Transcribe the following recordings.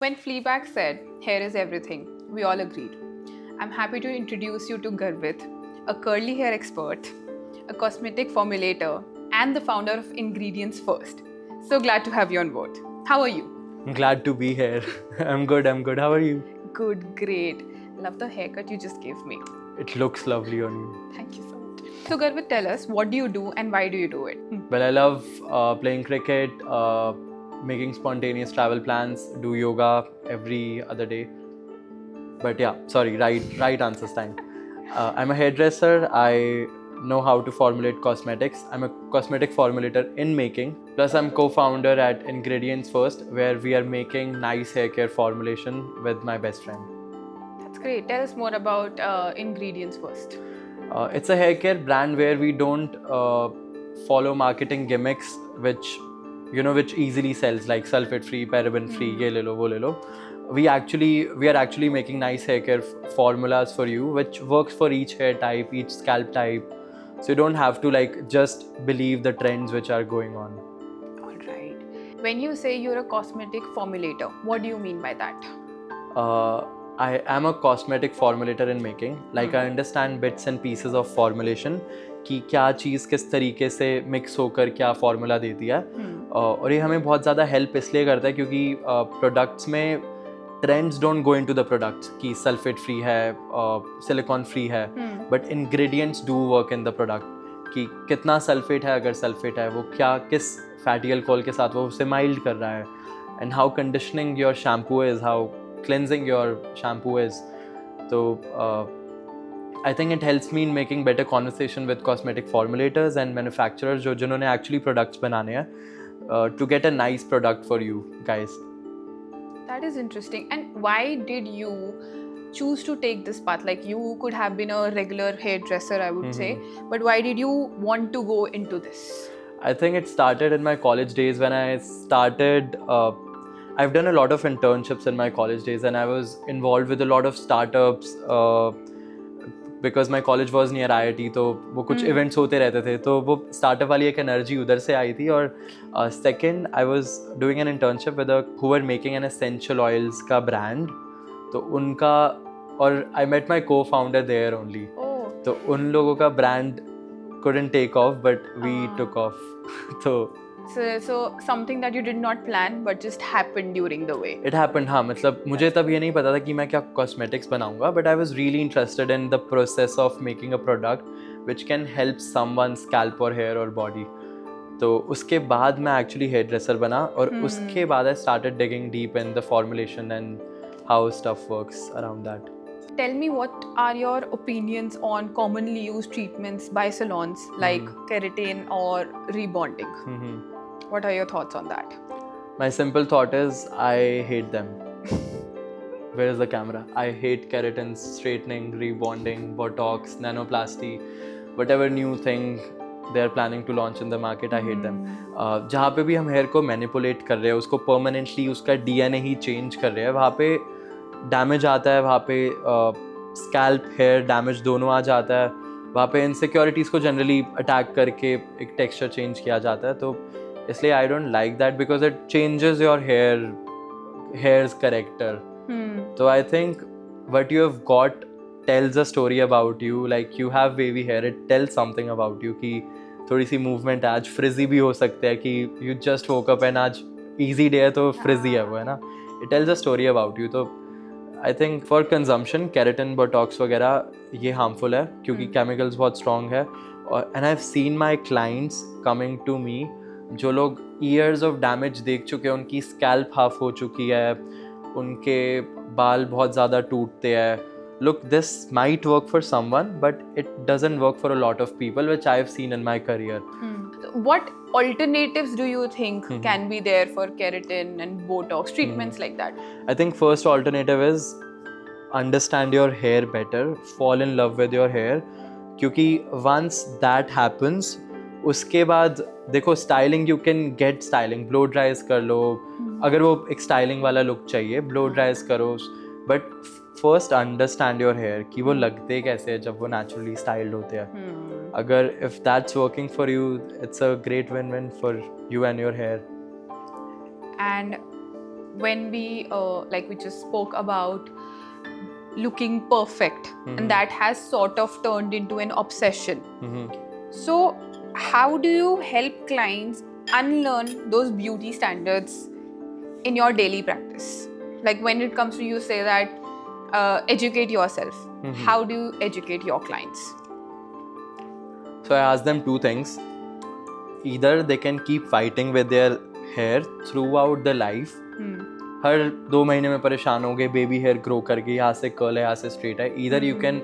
When Fleabag said, "Hair is everything," we all agreed. I'm happy to introduce you to Garvit, a curly hair expert, a cosmetic formulator, and the founder of Ingredients First. So glad to have you on board. How are you? Glad to be here. I'm good. How are you? Good, great. Love the haircut you just gave me. It looks lovely on you. Thank you so much. So, Garvit, tell us, what do you do and why do you do it? Well, I love playing cricket, making spontaneous travel plans, do yoga every other day. But yeah, sorry, right answers time. I'm a hairdresser. I know how to formulate cosmetics. I'm a cosmetic formulator in making. Plus, I'm co-founder at Ingredients First, where we are making nice hair care formulation with my best friend. That's great. Tell us more about Ingredients First. It's a hair care brand where we don't follow marketing gimmicks which easily sells, like sulfate free, paraben free, ye le lo, wo le lo. We are actually making nice hair care formulas for you which works for each hair type, each scalp type. So you don't have to just believe the trends which are going on. All right. When you say you're a cosmetic formulator, what do you mean by that? I am a cosmetic formulator in making. Like I understand bits and pieces of formulation कि क्या चीज़ किस तरीके से mix होकर क्या formula देती है और ये हमें बहुत ज़्यादा हेल्प इसलिए करता है क्योंकि प्रोडक्ट्स में trends don't go into the products कि सल्फेट फ्री है, सिलिकॉन फ्री है, but ingredients do work in the product कि कितना सल्फेट है, अगर सल्फेट है वो क्या किस फैटी अल्कोहल के साथ वो उसे माइल्ड कर रहा है, and how conditioning your shampoo is, how cleansing your shampoo is. So I think it helps me in making better conversation with cosmetic formulators and manufacturers जो जिन्होंने actually products बनाने हैं to get a nice product for you guys. That is interesting. And why did you choose to take this path? Like, you could have been a regular hairdresser, I would say, but why did you want to go into this? I think it started in my college days when I started I've done a lot of internships in my college days and I was involved with a lot of startups because my college was near IIT, तो वो कुछ events होते रहते थे, तो वो startup वाली एक energy उधर से आई थी. और second I was doing an internship with who were making an essential oils का brand, तो उनका और I met my co-founder there only. तो उन लोगों का brand couldn't take off but we took off. So something that you did not plan but just happened during the way. It happened, हाँ. मतलब मुझे तब ये नहीं पता था कि मैं क्या cosmetics बनाऊंगा, but I was really interested in the process of making a product which can help someone's scalp or hair or body. तो उसके बाद मैं actually hairdresser बना और उसके बाद I started digging deep in the formulation and how stuff works around that. Tell me, what are your opinions on commonly used treatments by salons like keratin or rebonding? What are your thoughts on that? My simple thought is I hate them. Where is the camera? I hate keratin, straightening, rebonding, botox, nanoplasty, whatever new thing they are planning to launch in the market. I hate them. जहाँ पे भी हम hair को manipulate कर रहे हैं, उसको permanently उसका DNA ही change कर रहे हैं, वहाँ पे damage आता है, वहाँ पे scalp, hair damage दोनों आ जाता है, वहाँ पे insecurities को generally attack करके एक texture change किया जाता है. तो इसलिए I don't like that because it changes your hair's character. So I think what you have got tells a story about you. Like you have wavy hair, it tells something about you कि थोड़ी सी movement है, आज frizzy भी हो सकते हैं कि you just woke up and आज easy day है तो frizzy है वो, है ना. It tells a story about you. तो I think for consumption keratin, botox वगैरह ये harmful है क्योंकि chemicals बहुत strong है. और and I've seen my clients coming to me जो लोग years of damage देख चुके हैं, उनकी scalp half हो चुकी है, उनके बाल बहुत ज़्यादा टूटते हैं. Look, this might work for someone, but it doesn't work for a lot of people, which I've seen in my career. What alternatives do you think can be there for keratin and botox treatments like that? I think first alternative is understand your hair better, fall in love with your hair, क्योंकि once that happens, उसके बाद देखो styling, you can get styling, blow ड्राइज कर लो, अगर वो एक styling वाला look चाहिए ब्लो ड्राइज करो, but first understand your hair कि वो लगते कैसे हैं जब वो नेचुरली स्टाइल्ड होते हैं. अगर if that's working for you, it's a great win win for you and your hair. And when we like we just spoke about looking perfect, Mhm. and that has sort of turned into an obsession. Mhm. So how do you help clients unlearn those beauty standards in your daily practice? Like when it comes to, you say that educate yourself. Mhm. How do you educate your clients? So I asked them two things. Either they can keep fighting with their hair throughout the life. हर 2 महीने में परेशान हो गए, baby hair grow कर गई, यहाँ से curl है, यहाँ से स्ट्रेट है. Either you can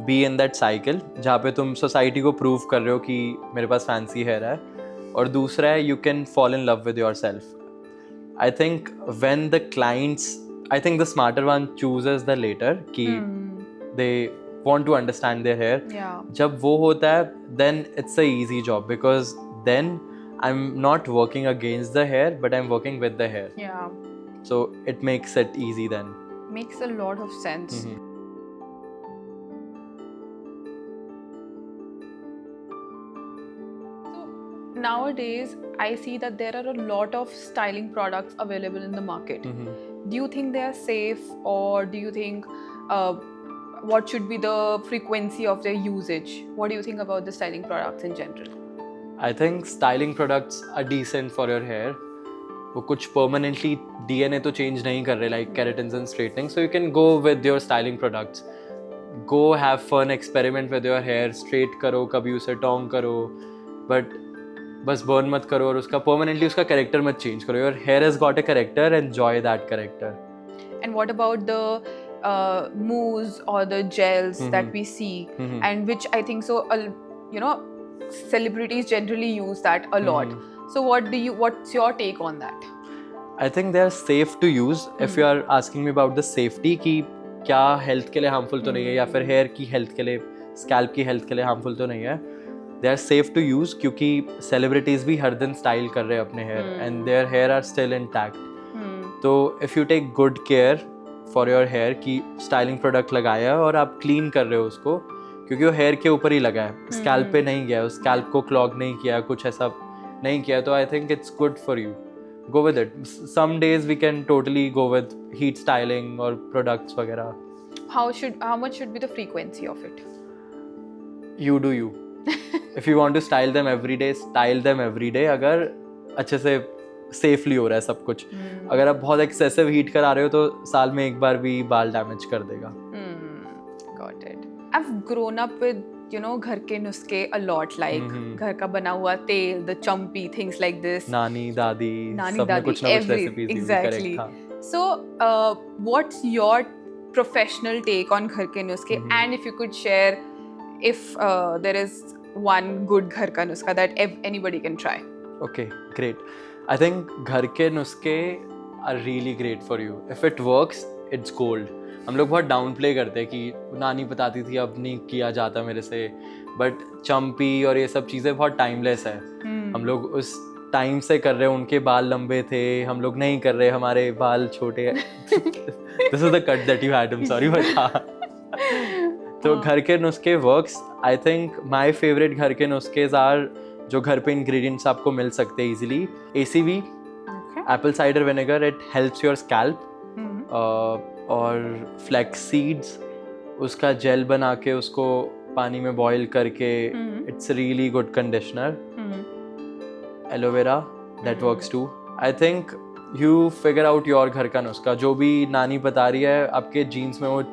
be in that cycle जहाँ पे तुम सोसाइटी को प्रूव कर रहे हो कि मेरे पास फैंसी हेयर है, और दूसरा है you can fall in love with yourself. I think when the clients, I think the smarter one chooses the latter कि they want to understand their hair. Yeah. जब वो होता है then it's a easy job because then I'm not working against the hair but I'm working with the hair. Yeah. So it makes it easy then. Makes a lot of sense. Mhm. So nowadays I see that there are a lot of styling products available in the market. Mhm. Do you think they are safe, or do you think what should be the frequency of their usage? What do you think about the styling products in general? I think styling products are decent for your hair. वो कुछ permanently DNA तो change नहीं कर रहे like keratins and straightening, so you can go with your styling products. Go have fun, experiment with your hair, straight करो, कभी उसे tong करो, but बस burn मत करो और उसका permanently उसका character मत change करो. Your hair has got a character, enjoy that character. And what about the mousse or the gels that we see, and which I think so, celebrities generally use that a lot. So what's your take on that? I think they are safe to use. If you are asking me about the safety कि क्या health के लिए harmful तो नहीं है, या फिर hair की health के लिए, scalp की health के लिए harmful तो नहीं है, they are safe to use क्योंकि celebrities भी हर दिन style कर रहे हैं अपने hair and their hair are still intact. तो if you take good care for your hair कि styling product लगाया और आप clean कर रहे हो उसको, क्योंकि वो hair के ऊपर ही लगा है, scalp पे नहीं गया, उस scalp को clog नहीं किया, कुछ ऐसा नहीं किया, तो I think it's good for you. Go with it. Some days we can totally go with heat styling or products वगैरह. How much should be the frequency of it? You do you. If you want to style them every day, style them every day. अगर अच्छे से safely हो रहा है सब कुछ. अगर आप बहुत excessive heat करा रहे हो तो साल में एक बार भी बाल damage कर देगा. Got it. I've grown up with घर के नुस्खे a lot, like घर का बना हुआ तेल, the chumpy, things like this. नानी दादी सबने कुछ ना कुछ recipes the. Exactly. So what's your professional take on घर के नुस्खे, and if you could share if there is one good घर का नुस्खा that anybody can try? Okay, great. I think घर के नुस्खे are really great for you. If it works, it's gold. हम लोग बहुत डाउन प्ले करते हैं कि नानी बताती थी, अब नहीं किया जाता मेरे से, बट चम्पी और ये सब चीज़ें बहुत टाइमलेस है. हम लोग उस टाइम से कर रहे हैं, उनके बाल लंबे थे, हम लोग नहीं कर रहे, हमारे बाल छोटे हैं. This is the cut that you had, I am sorry, but हाँ. तो घर के नुस्खे works. I think my favourite घर के नुस्खे आर जो घर पे इंग्रेडिएंट्स आपको मिल सकते हैं easily. ACV, apple cider vinegar, it helps your scalp. और फ्लैक्स सीड्स, उसका जेल बना के उसको पानी में बॉईल करके, it's really good conditioner. Aloe vera, that works too. I think you figure out your घर का नुस्खा. जो भी नानी बता रही है, आपके जीन्स में वो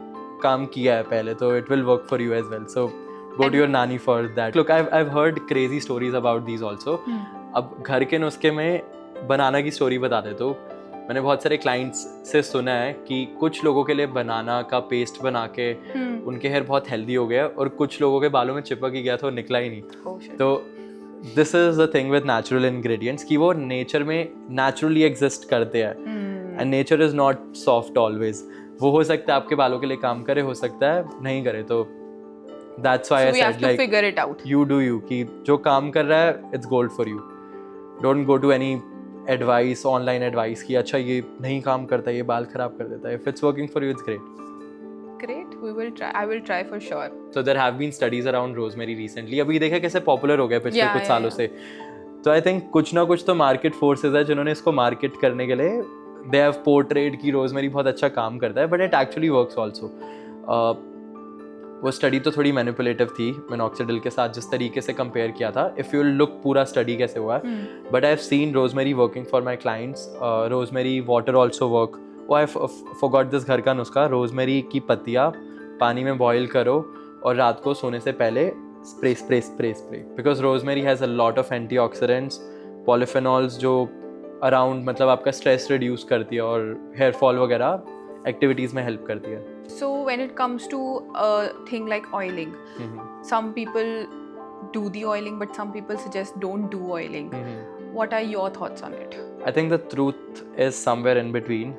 काम किया है पहले, तो it will work for you as well. So go to your nani for that. Look, I've heard crazy stories about these also. अब घर के नुस्खे में बनाना की स्टोरी बता दे. तो मैंने बहुत सारे क्लाइंट्स से सुना है कि कुछ लोगों के लिए बनाना का पेस्ट बना के उनके हेयर बहुत हेल्दी हो गया, और कुछ लोगों के बालों में चिपक ही गया तो निकला ही नहीं. तो this is the thing with natural ingredients कि वो नेचर में नेचुरली एग्जिस्ट करते हैं, and nature is not soft always. वो हो सकता है आपके बालों के लिए काम करे, हो सकता है नहीं करे. तो that's why I said like figure it out. You do you कि जो काम कर रहा है it's gold for you. Don't go to any advice, online advice कि अच्छा ये नहीं काम करता, ये बाल खराब कर देता है. If it's working for you, it's great. Great, we will try. I will try for sure. So there have been studies around rosemary recently. अभी देखा कैसे पॉपुलर हो गया पिछले कुछ सालों से. तो आई थिंक कुछ ना कुछ तो मार्केट फोर्सेस है जिन्होंने इसको मार्केट करने के लिए दे हैव पोर्ट्रेड कि रोजमेरी बहुत अच्छा काम करता है, but it actually works also. वो स्टडी तो थोड़ी मैनिपुलेटिव थी मिनॉक्सिडिल के साथ, जिस तरीके से कंपेयर किया था. इफ़ यू लुक पूरा स्टडी कैसे हुआ है, but I have seen rosemary working for my clients. Rosemary water also work. Oh I forgot this घर का नुस्खा. रोजमेरी की पत्तियाँ पानी में बॉयल करो और रात को सोने से पहले spray spray spray spray, because rosemary has a lot of antioxidants, polyphenols जो अराउंड मतलब आपका स्ट्रेस रिड्यूस करती है और हेयर फॉल वगैरह एक्टिविटीज़ में हेल्प करती है. So when it comes to a thing like oiling, some people do the oiling, but some people suggest don't do oiling. What are your thoughts on it? I think the truth is somewhere in between.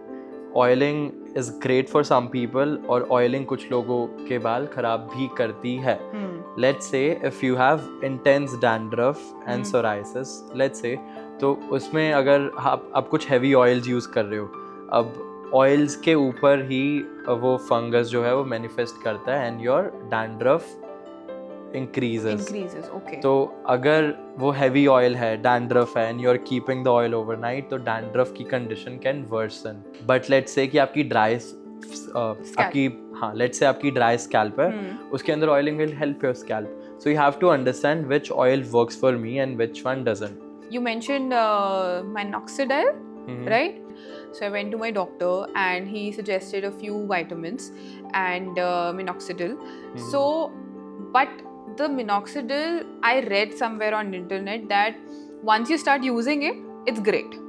Oiling is great for some people और oiling कुछ लोगों के बाल खराब भी करती है. Let's say if you have intense dandruff and psoriasis, let's say, तो उसमें अगर आप कुछ heavy oils use कर रहे हो, अब ऑयल्स के ऊपर ही वो फंगस जो है वो मैनिफेस्ट करता है and your dandruff increases. Okay. तो अगर वो हैवी ऑयल है, डैंड्रफ है and you are keeping the oil overnight, तो डैंड्रफ की condition can worsen. But let's say कि आपकी आपकी ड्राई स्कैल्प है, उसके अंदर oiling will help your scalp. So you have to understand which oil works for me and which one doesn't. You mentioned minoxidil, right? So I went to my doctor and he suggested a few vitamins and minoxidil. So, but the minoxidil, I read somewhere on the internet that once you start using it, it's great.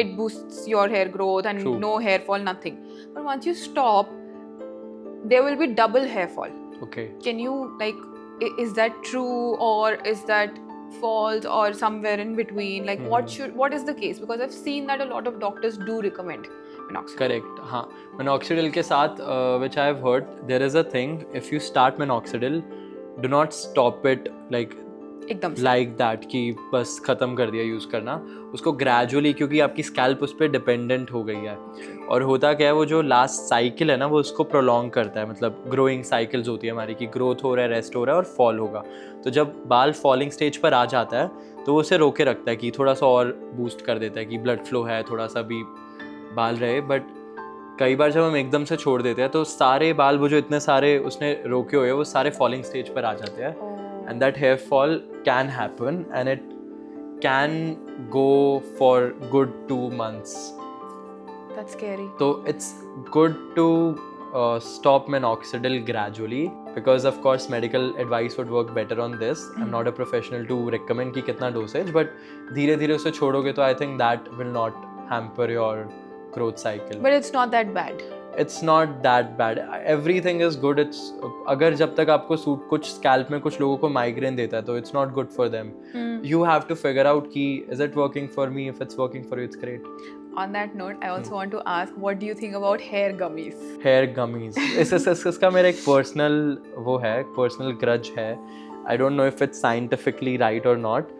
It boosts your hair growth and no hair fall, nothing. But once you stop, there will be double hair fall. Okay. Can you is that true or is that false or somewhere in between? Like what is the case? Because I've seen that a lot of doctors do recommend minoxidil. Correct. हाँ, minoxidil के साथ which I have heard, there is a thing, if you start minoxidil, do not stop it एकदम से like that कि बस ख़त्म कर दिया यूज़ करना. उसको gradually, क्योंकि आपकी स्कैल्प उस पर डिपेंडेंट हो गई है, और होता क्या है, वो जो लास्ट साइकिल है ना, वो उसको प्रोलॉन्ग करता है. मतलब ग्रोइंग साइकिल्स होती है हमारी कि ग्रोथ हो रहा है, रेस्ट हो रहा है और फॉल होगा. तो जब बाल फॉलिंग स्टेज पर आ जाता है तो वो उसे रोके रखता है कि थोड़ा सा और बूस्ट कर देता है कि ब्लड फ्लो है, थोड़ा सा भी बाल रहे. बट कई बार जब हम एकदम से छोड़ देते हैं तो सारे बाल वो जो इतने सारे उसने रोके हुए वो सारे फॉलिंग स्टेज पर आ जाते हैं. And that hair fall can happen and it can go for good 2 months. That's scary. So it's good to stop minoxidil gradually, because of course medical advice would work better on this. I'm not a professional to recommend कि कितना dosage, but धीरे धीरे उसे छोड़ोगे तो I think that will not hamper your growth cycle. But it's not that bad. It's not that bad. Everything is good. It's अगर जब तक आपको सूट कुछ स्कैल्प में कुछ लोगों को माइग्रेन देता है तो it's not good for them. You have to figure out कि is it working for me? If it's working for you, it's great. On that note, I also want to ask, what do you think about hair gummies? Hair gummies. इसका मेरा एक personal grudge है. I don't know if it's scientifically right or not.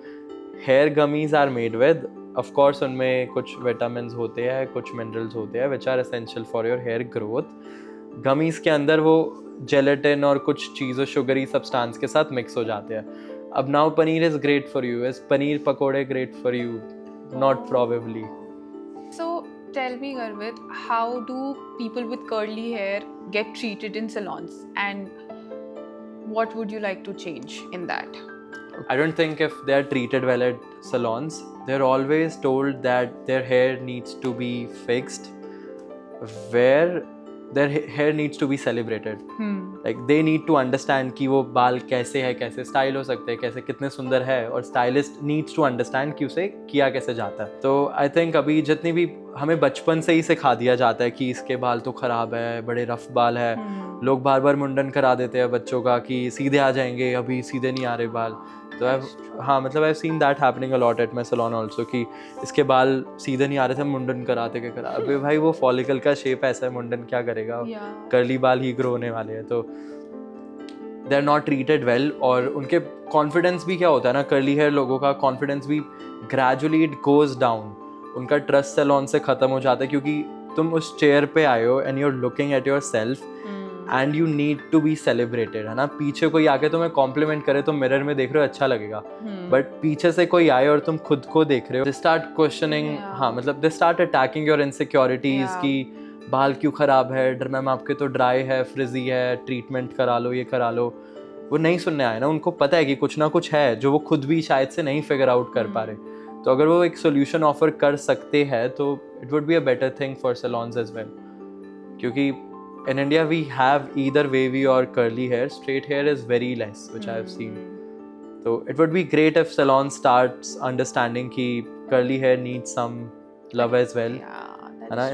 Hair gummies are made with, of course उनमें कुछ vitamins होते हैं, कुछ minerals होते हैं which are essential for your hair growth. Gummies के अंदर वो जेलेटिन और कुछ चीज़ों शुगरी सब्सटेंस के साथ मिक्स हो जाते हैं. अब now paneer is great for you. Is paneer पकोड़े great for you? Not probably. So tell me, Garvit, how do people with curly hair get treated in salons, and what would you like to change in that? I don't think if they are treated well at salons, they're always told that their hair needs to be fixed, where their hair needs to be celebrated. Like they need to understand कि वो बाल कैसे है, कैसे style हो सकते हैं, कैसे कितने सुंदर है, और स्टाइलिस्ट नीड्स टू अंडरस्टैंड कि उसे किया कैसे जाता है. तो आई थिंक अभी जितनी भी हमें बचपन से ही सिखा दिया जाता है कि इसके बाल तो ख़राब है, बड़े रफ बाल है. लोग बार बार मुंडन करा देते हैं बच्चों का कि सीधे आ जाएंगे, अभी सीधे नहीं आ रहे बाल. तो हाँ, मतलब I seen that happening a lot at my salon also कि इसके बाल सीधे नहीं आ रहे थे, मुंडन कराते के करा. अबे भाई वो फॉलिकल का शेप ऐसा है, मुंडन क्या करेगा, कर्ली बाल ही ग्रो होने वाले हैं. तो they are not treated well, और उनके कॉन्फिडेंस भी क्या होता है ना, कर्ली हेयर लोगों का कॉन्फिडेंस भी ग्रेजुअली इट गोज डाउन. उनका ट्रस्ट सैलून से ख़त्म हो जाता है क्योंकि तुम उस चेयर पे आए हो and you are looking at yourself and you need to be celebrated, है ना. पीछे कोई आके तुम्हें कॉम्प्लीमेंट करे तो मिरर में देख रहे हो अच्छा लगेगा, बट पीछे से कोई आए और तुम खुद को देख रहे हो, दे स्टार्ट क्वेश्चनिंग. हाँ मतलब they start attacking your insecurities कि बाल क्यों खराब है, मैम आपके तो ड्राई है, फ्रिजी है, ट्रीटमेंट करा लो, ये करा लो. वो नहीं सुनने आए ना, उनको पता है कि कुछ ना कुछ है जो वो खुद भी शायद से नहीं फिगर आउट कर पा रहे. तो अगर वो एक सोल्यूशन ऑफर कर सकते हैं तो it would be a better thing for salons as well. क्योंकि in India we have either wavy or curly hair. Straight hair is very less, which I have seen. So it would be great if salon starts understanding ki curly hair needs some love as well.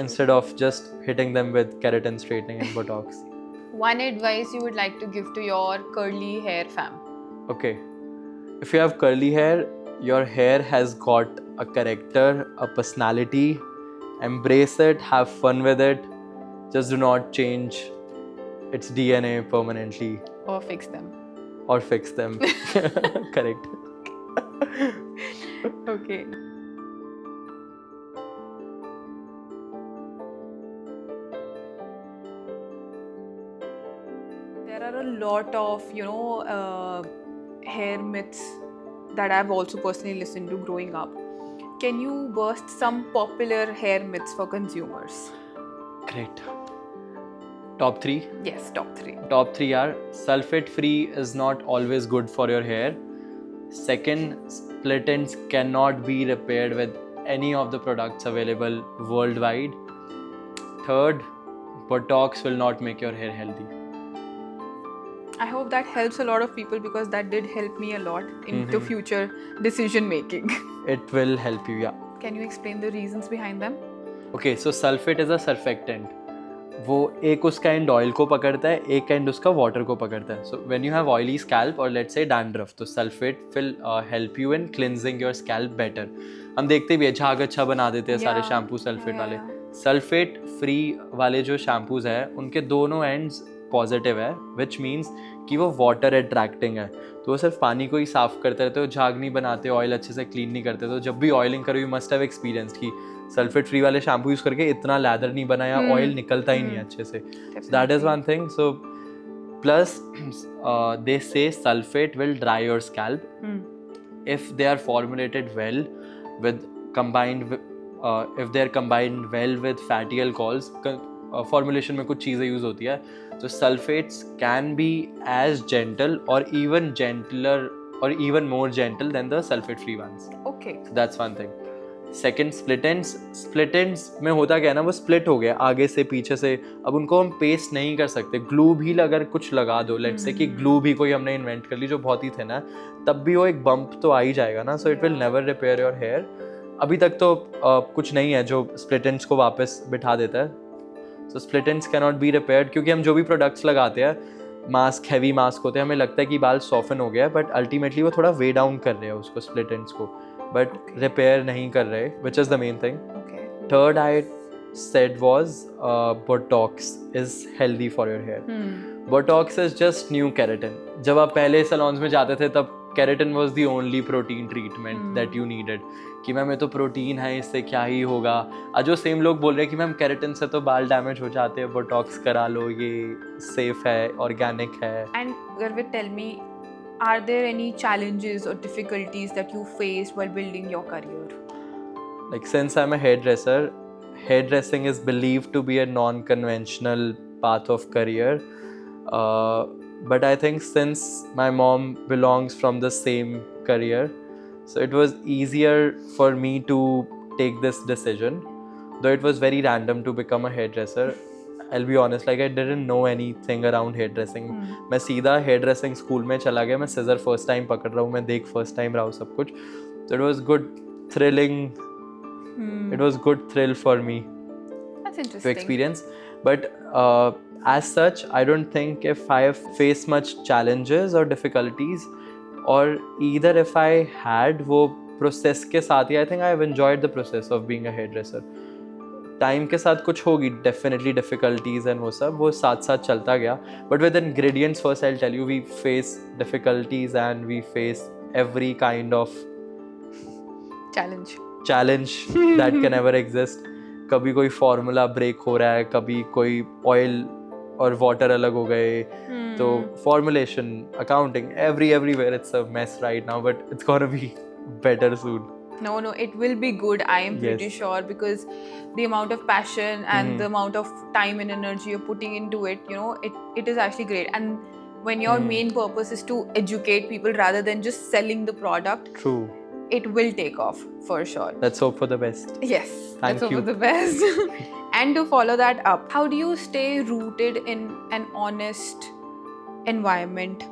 Instead of just hitting them with keratin straightening and Botox. One advice you would like to give to your curly hair fam? Okay. If you have curly hair, your hair has got a character, a personality. Embrace it, have fun with it. Just do not change its DNA permanently. Or fix them. Correct. Okay. There are a lot of, hair myths that I've also personally listened to growing up. Can you burst some popular hair myths for consumers? Great. Top 3? Yes, top 3. Top 3 are sulfate free is not always good for your hair. Second, split ends cannot be repaired with any of the products available worldwide. Third, Botox will not make your hair healthy. I hope that helps a lot of people because that did help me a lot into future decision making. It will help you, yeah. Can you explain the reasons behind them? Okay, so sulfate is a surfactant. वो एक उसका and oil को पकड़ता है, एक and उसका water को पकड़ता है. So when you have oily scalp और लेट्स से डैंड्रफ, तो sulphate will help you in cleansing your scalp better. हम देखते भी है झाग अच्छा बना देते हैं सारे शैम्पू सल्फेट वाले. सल्फेट फ्री वाले जो शैम्पूज है उनके दोनों एंड्स पॉजिटिव है, विच मीन्स कि वो वाटर अट्रैक्टिंग है. तो वो सिर्फ पानी को ही साफ करते रहते हो, झाग नहीं बनाते, ऑयल अच्छे से क्लीन नहीं करते. तो जब भी ऑयलिंग करो यू मस्ट हैव एक्सपीरियंस कि सल्फेट फ्री वाले शैम्पू यूज करके इतना लैदर नहीं बना या ऑयल निकलता ही नहीं अच्छे से. That is one thing. So plus they say sulphate will dry your scalp if they are formulated well with combined if they are combined well with fatty alcohols. Formulation में कुछ चीज़ें यूज़ होती है. तो sulphates can be as gentle और even gentler और even more gentle than the sulphate free ones. Okay, that's one thing. Second, split ends में होता क्या है ना, वो स्प्लिट हो गया आगे से पीछे से. अब उनको हम पेस्ट नहीं कर सकते. ग्लू भी अगर कुछ लगा दो, लेट्स से कि ग्लू भी कोई हमने इन्वेंट कर ली जो बहुत ही थे ना, तब भी वो एक बम्प तो आ ही जाएगा ना. So it will never repair your hair. अभी तक तो कुछ नहीं है जो स्प्लिट एंड्स को वापस बिठा देता है. So split ends can not be repaired, क्योंकि हम जो भी प्रोडक्ट्स लगाते हैं, मास्क, हैवी मास्क होते हैं, हमें लगता है कि बाल सॉफन हो गया, बट अल्टीमेटली वो थोड़ा वे डाउन कर रहे हैं उसको, स्प्लिट एंड्स को, बट रिपेयर नहीं कर रहे, which is the main thing. Third I said was Botox is healthy for your hair. Botox is just new keratin. जब आप पहले सैलून्स में जाते थे तब keratin was the only protein treatment that you needed. कि मैम ये तो प्रोटीन है, इससे क्या ही होगा. आज जो सेम लोग बोल रहे हैं कि मैम केराटिन से तो बाल डैमेज हो जाते हैं, बोटॉक्स करा लो, ये सेफ है, ऑर्गेनिक है. And Garvit, tell me, are there any challenges or difficulties that you faced while building your career? Like since I'm a hairdresser, hairdressing is believed to be a non-conventional path of career. But I think since my mom belongs from the same career, so it was easier for me to take this decision, though it was very random to become a hairdresser. I'll be honest, like I didn't know anything around hairdressing. मैं सीधा hairdressing school में चला गया. मैं scissor first time पकड़ रहा हूँ, मैं देख first time रहा हूँ सब कुछ. So it was good, thrilling. It was good thrill for me. That's interesting. To experience. But as such, I don't think if I have faced much challenges or difficulties, or either if I had वो process के साथ ही, I think I have enjoyed the process of being a hairdresser. Time के साथ कुछ होगी definitely difficulties and वो सब, वो साथ साथ चलता गया. But with ingredients first, I'll tell you, we face difficulties and we face every kind of challenge that can ever exist. कभी कोई formula break हो रहा है, कभी कोई oil और वाटर अलग हो गए. तो formulation, accounting, everywhere it's a mess right now, but it's gonna be better soon. No, it will be good. I am pretty Yes. sure, because the amount of passion and the amount of time and energy you're putting into it, it is actually great. And when your main purpose is to educate people rather than just selling the product, True. it will take off for sure. Let's hope for the best. Yes, Thank let's hope you. for the best. And to follow that up, how do you stay rooted in an honest environment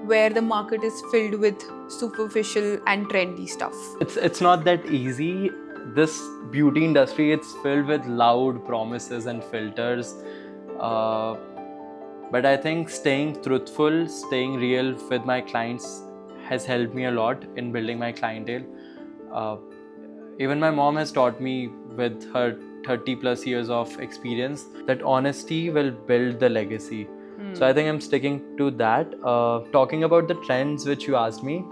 where the market is filled with superficial and trendy stuff? It's not that easy. This beauty industry, it's filled with loud promises and filters. But I think staying truthful, staying real with my clients has helped me a lot in building my clientele. Even my mom has taught me with her 30 plus years of experience that honesty will build the legacy. So I think I'm sticking to that. Talking about the trends which you asked me,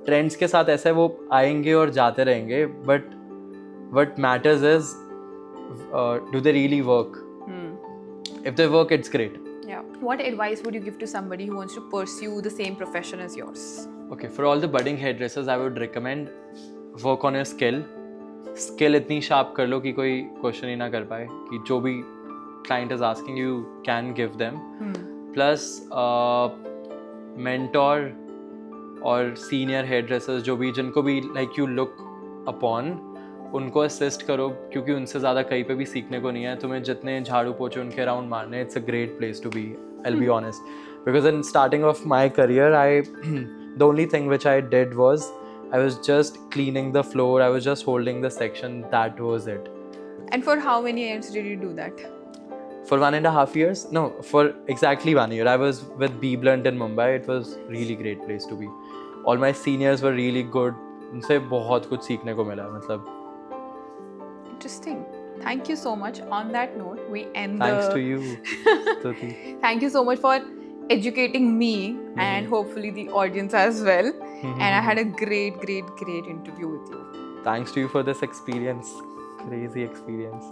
trends के साथ ऐसा है वो आएंगे और जाते रहेंगे, but what matters is do they really work? If they work, it's great. Yeah. What advice would you give to somebody who wants to pursue the same profession as yours? Okay, for all the budding hairdressers, I would recommend work on your skill. Skill इतनी sharp कर लो कि कोई question ही ना कर पाए, कि जो भी client is asking you can give them. Plus mentor और senior hairdressers जो भी जिनको भी like you look upon, उनको असिस्ट करो, क्योंकि उनसे ज़्यादा कहीं पे भी सीखने को नहीं है. तुम्हें जितने झाड़ू पोछे उनके अराउंड मारने, it's a great place to be. I'll be honest, because in starting of my career, the only thing which I did was I was just cleaning the floor, I was just holding the section, that was it. And for how many years did you do that? For 1.5 years? No, for exactly 1 year. I was with B Blunt in Mumbai. It was really great place to be. All my seniors were really good. उनसे बहुत कुछ सीखने को मिला, मतलब. Interesting. Thank you so much. On that note, we end Thanks to you, Stuti. Thank you so much for educating me and hopefully the audience as well. And I had a great interview with you. Thanks to you for this experience. Crazy experience.